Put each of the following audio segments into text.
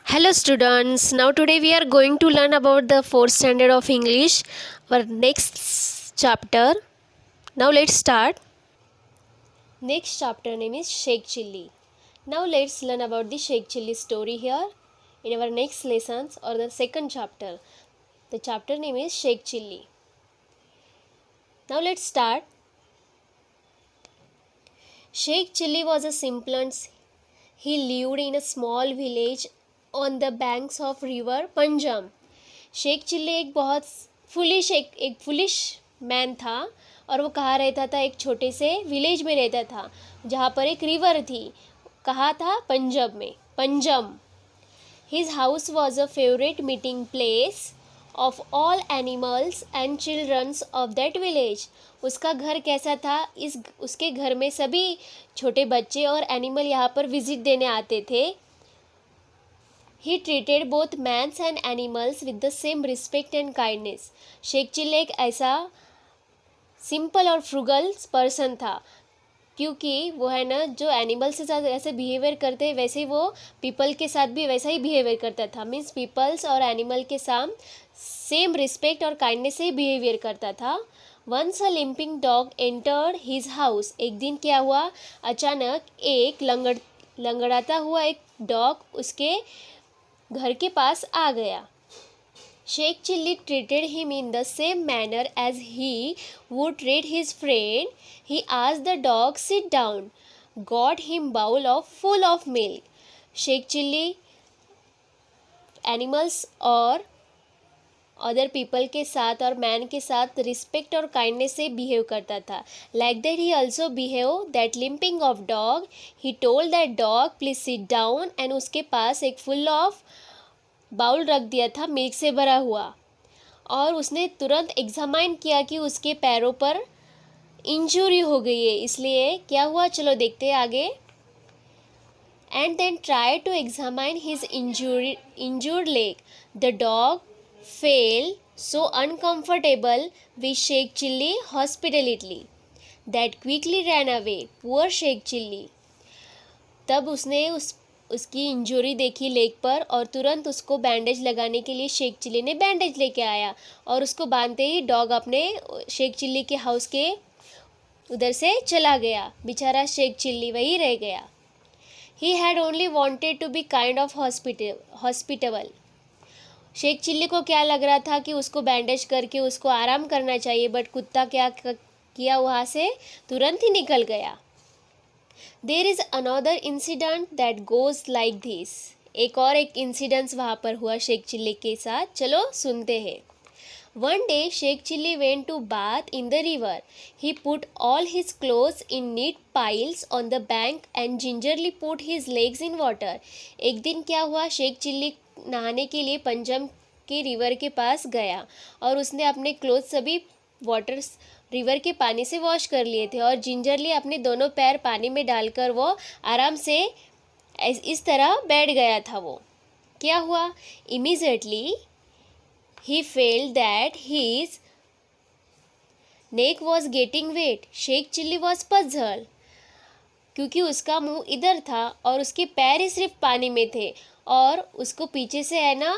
Hello students, now today we are going to learn about the 4th standard of English, our next chapter. Now let's start. Next chapter name is Sheikh Chilli. Now let's learn about the Sheikh Chilli story here in our next lessons or the second chapter. The chapter name is Sheikh Chilli. Now let's start. Sheikh Chilli was a simpleton. He lived in a small village on the banks of river Panjam. Sheikh Chilli एक बहुत foolish man था और वो कहाँ रहता था, एक छोटे से विलेज में रहता था जहाँ पर एक रिवर थी. कहाँ था? पंजाब में, Panjam. His house was a favourite meeting place of all animals and childrens of that village. उसका घर कैसा था? उसके घर में सभी छोटे बच्चे और एनिमल यहाँ पर विजिट देने आते थे. He treated both mans and animals with the same respect and kindness. Sheikh Chilli एक ऐसा सिंपल और फ्रुगल पर्सन था क्योंकि वो है ना, जो एनिमल्स के साथ ऐसे बिहेवियर करते हैं वैसे ही वो पीपल के साथ भी वैसा ही बिहेवियर करता था. मीन्स पीपल्स और एनिमल के साथ सेम रिस्पेक्ट और काइंडनेस से बिहेवियर करता था. Once a limping dog entered his house. एक दिन क्या हुआ, अचानक एक लंगड़ाता हुआ एक डॉग उसके घर के पास आ गया. Sheikh Chilli treated him in the same manner as he would treat his friend. He asked the dog sit down, got him bowl of full of milk. Sheikh Chilli animals और अदर पीपल के साथ और मैन के साथ रिस्पेक्ट और काइंडनेस से behave करता था. Like that he also behave that limping of dog. He told that dog please sit down and उसके पास एक फुल ऑफ बाउल रख दिया था मिल्क से भरा हुआ और उसने तुरंत एग्जामाइन किया कि उसके पैरों पर इंजरी हो गई है. इसलिए क्या हुआ, चलो देखते हैं आगे. And then try to examine his injured leg. The dog felt so uncomfortable with Sheikh Chilli hospitality that quickly ran away. Poor Sheikh Chilli. तब उसने उसकी इंजरी देखी लेग पर और तुरंत उसको बैंडेज लगाने के लिए शेख चिल्ली ने बैंडेज लेके आया और उसको बांधते ही डॉग अपने शेख चिल्ली के हाउस के उधर से चला गया. बेचारा शेख चिल्ली वही रह गया. He had only wanted to be kind of hospitable. Sheikh Chilli को क्या लग रहा था कि उसको बैंडेज करके उसको आराम करना चाहिए, बट कुत्ता क्या किया, वहाँ से तुरंत ही निकल गया. There is another incident that goes like this. एक इंसिडेंट्स वहाँ पर हुआ शेख चिल्ली के साथ. चलो सुनते हैं. One day Sheikh Chilli went to bath in the river. He put all his clothes in neat piles on the bank and gingerly put his legs in water. एक दिन क्या हुआ, शेख चिल्ली नहाने के लिए पंजम के रिवर के पास गया और उसने अपने क्लोथ सभी वाटर रिवर के पानी से वॉश कर लिए थे और जिंजरली अपने दोनों पैर पानी में डालकर वो आराम से इस तरह बैठ गया था. वो क्या हुआ, immediately he felt that his neck was getting wet. Sheikh Chilli was puzzled क्योंकि उसका मुंह इधर था और उसके पैर ही सिर्फ पानी में थे और उसको पीछे से है ना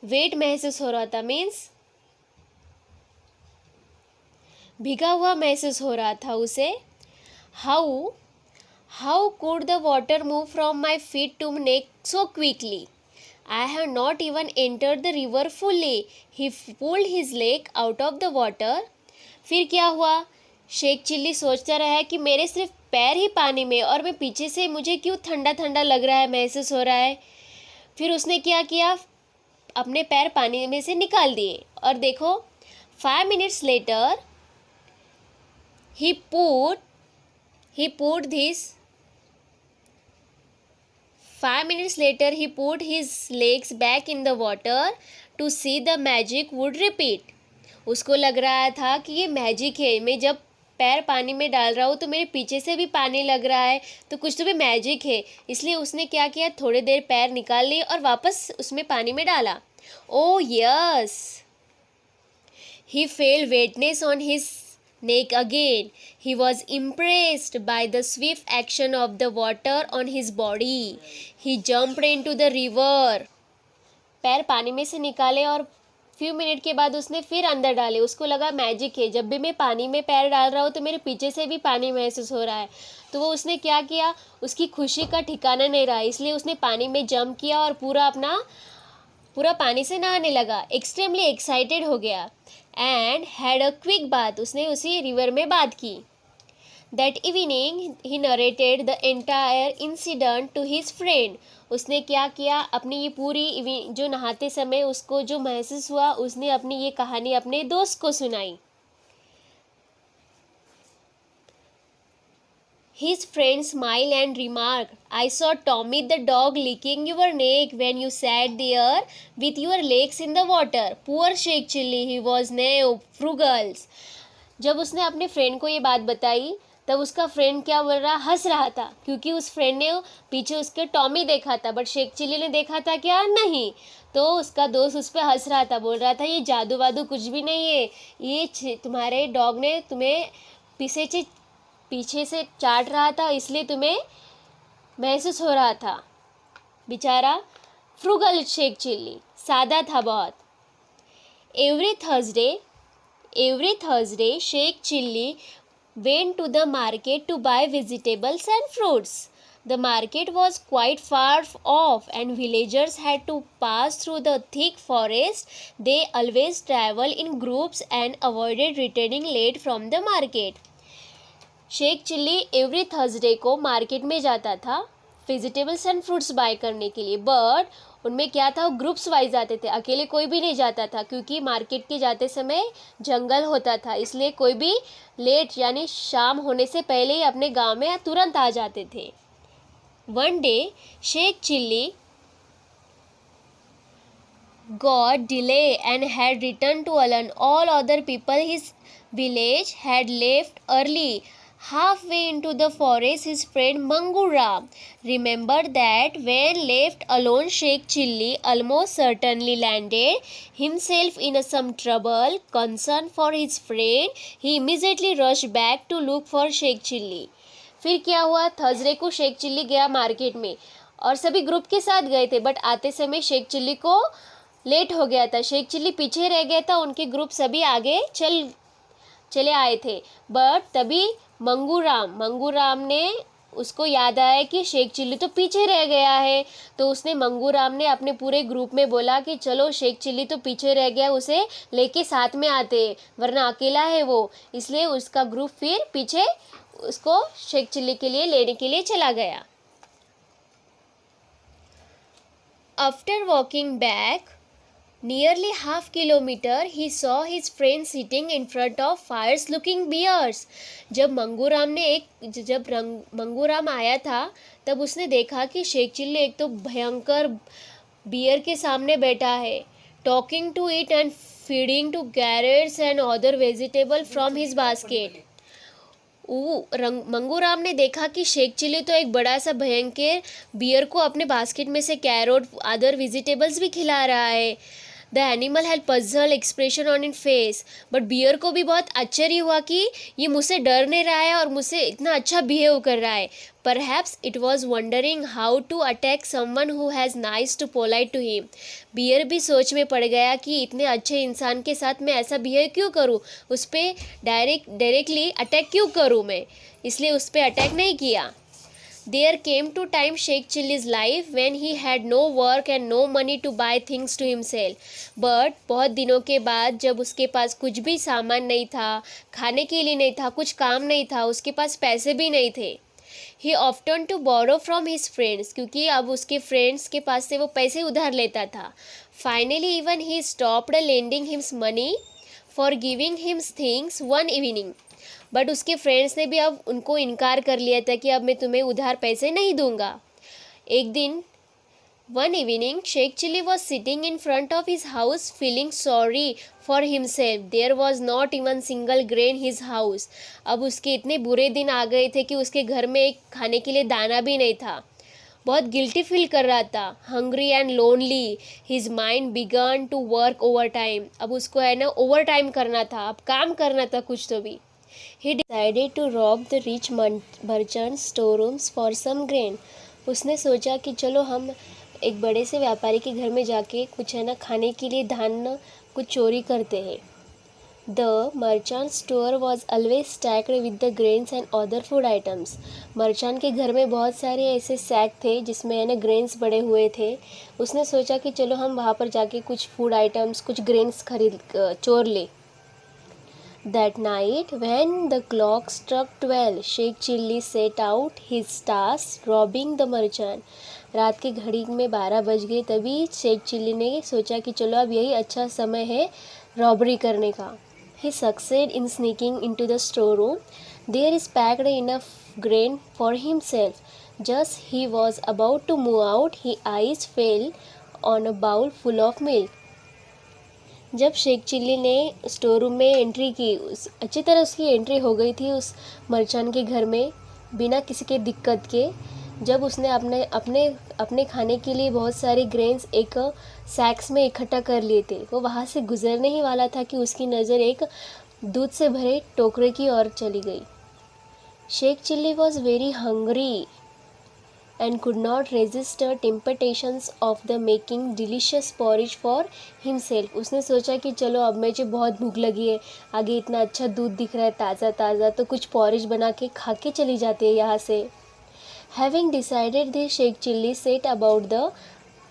वेट महसूस हो रहा था. मीन्स भीगा हुआ महसूस हो रहा था उसे. How could the water move from my feet to neck so quickly. I have not even entered the river fully. He pulled his leg out of the water. फिर क्या हुआ, शेख चिल्ली सोचता रहा कि मेरे सिर्फ पैर ही पानी में और मैं पीछे से मुझे क्यों ठंडा ठंडा लग रहा है, महसूस हो रहा है. फिर उसने क्या किया, अपने पैर पानी में से निकाल दिए और देखो 5 minutes later he put this 5 minutes later he put his legs back in the water to see the magic would repeat. उसको लग रहा था कि ये मैजिक है, मैं जब पैर पानी में डाल रहा हूँ तो मेरे पीछे से भी पानी लग रहा है, तो कुछ तो भी मैजिक है. इसलिए उसने क्या किया, थोड़ी देर पैर निकाल लिए और वापस उसमें पानी में डाला. Oh yes, he fail वेटनेस on his neck again. He was impressed by the swift action of the water on his body. He jumped into the river. पैर पानी में से निकाले और फ्यू मिनट के बाद उसने फिर अंदर डाले. उसको लगा मैजिक है, जब भी मैं पानी में पैर डाल रहा हूँ तो मेरे पीछे से भी पानी महसूस हो रहा है. तो वो उसने क्या किया, उसकी खुशी का ठिकाना नहीं रहा, इसलिए उसने पानी में जंप किया और पूरा पानी से नहाने लगा. एक्सट्रीमली एक्साइटेड हो गया and had a quick bath. उसने उसी रिवर में बात की. That evening he narrated the entire incident to his friend. उसने क्या किया, अपनी ये पूरी जो नहाते समय उसको जो महसूस हुआ, उसने अपनी ये कहानी अपने दोस्त को सुनाई. His friend smiled and remarked, I saw Tommy the dog licking your neck when you sat there with your legs in the water. Poor Sheikh Chilli, he was now frugal. जब उसने अपने फ्रेंड को ये बात बताई तब उसका friend क्या बोल रहा, हंस रहा था, क्योंकि उस फ्रेंड ने पीछे उसके टॉमी देखा था बट शेख चिल्ली ने देखा था क्या, नहीं. तो उसका दोस्त उस पर हंस रहा था, बोल रहा था ये जादू वादू कुछ भी नहीं है, ये तुम्हारे डॉग ने तुम्हें पीछे से चाट रहा था, इसलिए तुम्हें महसूस हो रहा था. बेचारा फ्रूगल शेख चिल्ली सादा था बहुत. Every Thursday Sheikh Chilli went to the market to buy vegetables and fruits. The market was quite far off and villagers had to pass through the thick forest. They always traveled in groups and avoided returning late from the market. Sheikh Chilli every Thursday को market में जाता था vegetables and fruits bye करने के लिए, but उनमें क्या था, वो ग्रुप्स वाइज जाते थे, अकेले कोई भी नहीं जाता था, क्योंकि मार्केट के जाते समय जंगल होता था, इसलिए कोई भी लेट यानी शाम होने से पहले ही अपने गांव में तुरंत आ जाते थे. One day Sheikh Chilli got delay and had returned to Alan. All other people his village had left early. Halfway into the forest, his friend Mangu Ram remembered that when left alone, Sheikh Chilli almost certainly landed himself in some trouble. Concerned for his friend, he immediately rushed back to look for Sheikh Chilli. फिर क्या हुआ, Thursday को Sheikh chilli गया market में और सभी group के साथ गए थे, बट आते समय शेख चिल्ली को लेट हो गया था. शेख चिल्ली पीछे रह गया था, उनके ग्रुप सभी आगे चले आए थे. बट तभी मंगू राम ने उसको याद आया कि शेख चिल्ली तो पीछे रह गया है. तो उसने मंगू राम ने अपने पूरे ग्रुप में बोला कि चलो शेख चिल्ली तो पीछे रह गया, उसे लेके साथ में आते, वरना अकेला है वो. इसलिए उसका ग्रुप फिर पीछे उसको शेख चिल्ली के लिए लेने के लिए चला गया. After walking back nearly half kilometer, he saw his friend sitting in front of fires looking bears. जब मंगूराम आया था तब उसने देखा कि शेख चिल्ली एक तो भयंकर बियर के सामने बैठा है, talking to it and feeding to carrots and other vegetable from his basket. Manguram ने देखा कि शेख चिल्ली तो एक बड़ा सा भयंकर बियर को अपने बास्केट में से कैरोट अदर वेजिटेबल्स भी खिला रहा है. The animal had puzzle expression on in face. But bear को भी बहुत आश्चर्य हुआ कि ये मुझसे डर नहीं रहा है और मुझसे इतना अच्छा बिहेव कर रहा है. Perhaps it was wondering how to attack someone who has nice to polite to him. Bear भी सोच में पड़ गया कि इतने अच्छे इंसान के साथ मैं ऐसा बिहेव क्यों करूँ, उस पर डायरेक्टली अटैक क्यों करूँ मैं, इसलिए उस पर अटैक नहीं किया. There came to time Sheikh Chilli's life when he had no work and no money to buy things to himself. But बहुत दिनों के बाद जब उसके पास कुछ भी सामान नहीं था, खाने के लिए नहीं था, कुछ काम नहीं था, उसके पास पैसे भी नहीं थे. He often to borrow from his friends, क्योंकि अब उसके फ्रेंड्स के पास से वो पैसे उधार लेता था. Finally even he stopped lending him money for giving him things one evening. But उसके फ्रेंड्स ने भी अब उनको इनकार कर लिया था कि अब मैं तुम्हें उधार पैसे नहीं दूंगा. एक दिन one evening Sheikh Chilli was sitting in front of his house feeling sorry for himself. There was not even single grain his house. अब उसके इतने बुरे दिन आ गए थे कि उसके घर में एक खाने के लिए दाना भी नहीं था. बहुत गिल्टी फील कर रहा था. Hungry and lonely his mind began to work overtime. अब उसको है ना ओवर टाइम करना था, अब काम करना था कुछ तो भी. He decided to rob the rich merchants' storerooms for some grain. उसने सोचा कि चलो हम एक बड़े से व्यापारी के घर में जाके कुछ है ना खाने के लिए धान्य कुछ चोरी करते हैं. The merchant's store was always stacked with the grains and other food items. मर्चान के घर में बहुत सारे ऐसे सैक थे जिसमें है ना ग्रेन्स पड़े हुए थे. उसने सोचा कि चलो हम वहाँ पर जाके कुछ फूड आइटम्स कुछ ग्रेन्स खरीद चोर ले. That night, when the clock struck 12, Sheikh Chilli set out his task robbing the merchant. रात की घड़ी में 12 बज गए तभी शेख चिल्ली ने सोचा कि चलो अब यही अच्छा समय है रॉबरी करने का. He succeeded in sneaking into the storeroom. There is packed enough grain for himself. Just he was about to move out, his eyes fell on a bowl full of milk. जब Sheikh chilli ने store room में entry की अच्छी तरह उसकी entry हो गई थी उस मर्चेंट के घर में बिना किसी के दिक्कत के. जब उसने अपने अपने अपने खाने के लिए बहुत सारे ग्रेन्स एक सैक्स में इकट्ठा कर लिए थे, वो वहाँ से गुजरने ही वाला था कि उसकी नज़र एक दूध से भरे टोकरे की ओर चली गई. Sheikh Chilli was very hungry and could not resist the temptations of the making delicious porridge for himself. उसने सोचा कि चलो अब मुझे बहुत भूख लगी है, आगे इतना अच्छा दूध दिख रहा है ताज़ा ताज़ा, तो कुछ पॉरिज बना के खा के चली जाती है यहाँ से. Having decided this, Sheikh Chilli set about the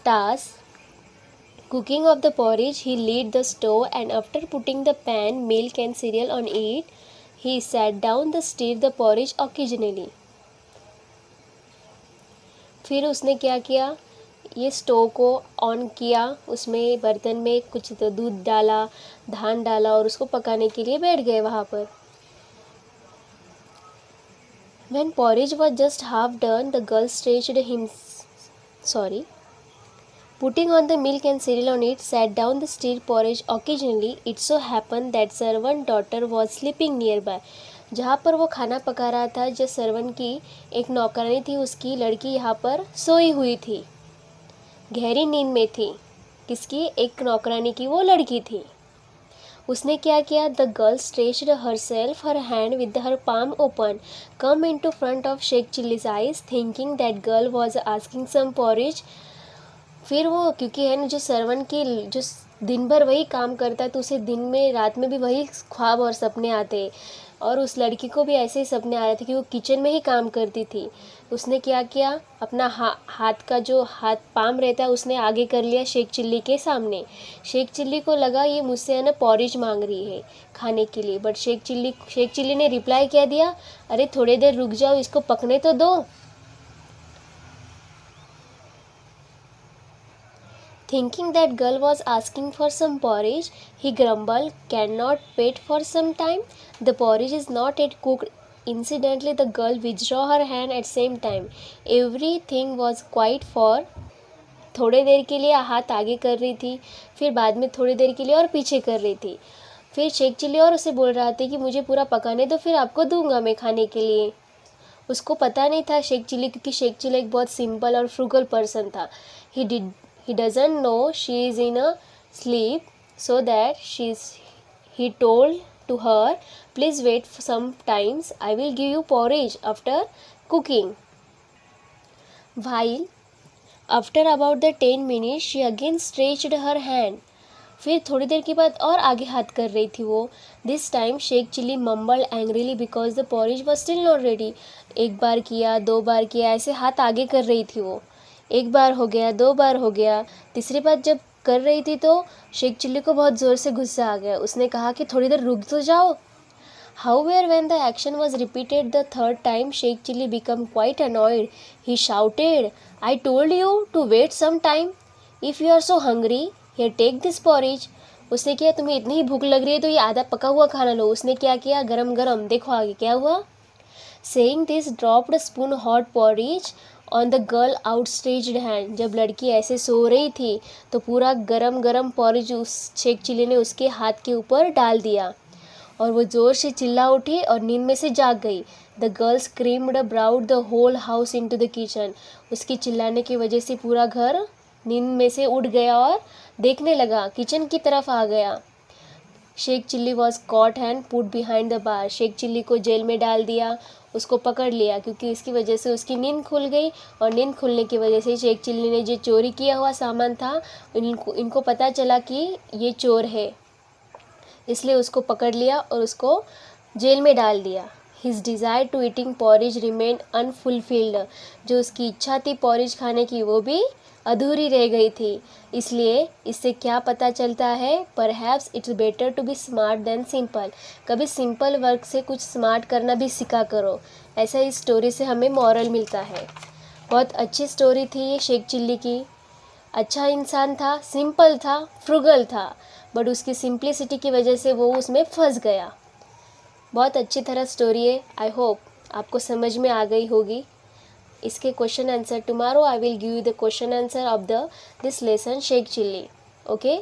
task cooking of the porridge. He lit the stove and after putting the pan, milk and cereal on it, he sat down to stir the porridge occasionally. फिर उसने क्या किया, ये stove को on किया, उसमें बर्तन में कुछ तो दूध डाला, धान डाला और उसको पकाने के लिए बैठ गए वहाँ पर. When porridge was just half done, the girl putting on the milk and cereal on it, sat down to stir porridge occasionally. It so happened that servant daughter was sleeping nearby. जहाँ पर वो खाना पका रहा था, जो servant की एक नौकरानी थी, उसकी लड़की यहाँ पर सोई हुई थी, गहरी नींद में थी. किसकी? एक नौकरानी की वो लड़की थी. उसने क्या किया? The girl stretched herself her hand with her palm open come in to front of Sheikh Chilli's eyes thinking that girl was asking some porridge. फिर वो क्योंकि है ना जो सर्वन की जो दिन भर वही काम करता है तो उसे दिन में रात में भी वही ख्वाब और सपने आते, और उस लड़की को भी ऐसे ही सपने आ रहे थे कि वो किचन में ही काम करती थी. उसने क्या किया, अपना हाथ का जो हाथ पाम रहता है उसने आगे कर लिया शेख चिल्ली के सामने. शेख चिल्ली को लगा ये मुझसे है ना पॉरिज मांग रही है खाने के लिए, बट शेख चिल्ली ने रिप्लाई क्या दिया, अरे थोड़ी देर रुक जाओ, इसको पकने तो दो. Thinking that girl was asking for some porridge, he grumbled, "Cannot wait for some time? The porridge is not yet cooked." Incidentally, the girl withdrew her hand at same time. Everything was quiet for थोड़ी देर के लिए हाथ आगे कर रही थी, फिर बाद में थोड़ी देर के लिए और पीछे कर रही थी. फिर शेख चिल्ली और उसे बोल रहा था कि मुझे पूरा पकाने दो, फिर आपको दूंगा मैं खाने के लिए. उसको पता नहीं था शेख चिल्ली, क्योंकि शेख चिल्ली एक बहुत सिंपल और फ्रूगल पर्सन था. He doesn't know she is in a sleep, so that he told to her, "Please wait for some times. I will give you porridge after cooking." While after about the 10 minutes, she again stretched her hand. फिर थोड़ी देर के बाद और आगे हाथ कर रही थी वो. This time Sheikh Chilli mumbled angrily because the porridge was still not ready. एक बार किया, 2 बार किया, ऐसे हाथ आगे कर रही थी वो. एक बार हो गया, 2 बार हो गया, तीसरी बार जब कर रही थी तो शेख चिल्ली को बहुत ज़ोर से गुस्सा आ गया. उसने कहा कि थोड़ी देर रुक तो जाओ. However, when the action was repeated the third time, Sheikh Chilli became quite annoyed. He shouted, "I told you to wait some time. If you are so hungry, here take this porridge." उसने किया, तुम्हें इतनी ही भूख लग रही है तो ये आधा पका हुआ खाना लो. उसने क्या किया, गरम गरम, देखो आगे क्या हुआ. Saying this, dropped a spoon hot porridge on the girl outstretched hand. जब लड़की ऐसे सो रही थी तो पूरा गरम गरम पॉरिज उस शेख चिल्ली ने उसके हाथ के ऊपर डाल दिया और वो ज़ोर से चिल्ला उठी और नींद में से जाग गई. The girl screamed brought the whole house into the kitchen. उसकी चिल्लाने की वजह से पूरा घर नींद में से उठ गया और देखने लगा, किचन की तरफ आ गया. Sheikh Chilli was caught and put behind the bar. Sheikh Chilli को जेल में डाल दिया, उसको पकड़ लिया, क्योंकि इसकी वजह से उसकी नींद खुल गई, और नींद खुलने की वजह से शेख चिल्ली ने जो चोरी किया हुआ सामान था इनको पता चला कि ये चोर है, इसलिए उसको पकड़ लिया और उसको जेल में डाल दिया। His desire to eating porridge remain unfulfilled. जो उसकी इच्छा थी पॉरिज खाने की वो भी अधूरी रह गई थी। इसलिए इससे क्या पता चलता है, perhaps it's better to be smart than simple. कभी सिंपल वर्क से कुछ स्मार्ट करना भी सीखा करो। ऐसा इस स्टोरी से हमें मॉरल मिलता है। बहुत अच्छी स्टोरी थी ये शेख चिल्ली की। अच्छा इंसान था, सिंपल था, फ्रुगल था, बट उसकी सिंप्लिसिटी की वजह से वो उसमें फंस गया। बहुत अच्छी तरह स्टोरी है। आई होप आपको समझ में आ गई होगी। इसके question answer tomorrow I will give you the question answer of this lesson Sheikh Chilli. Okay.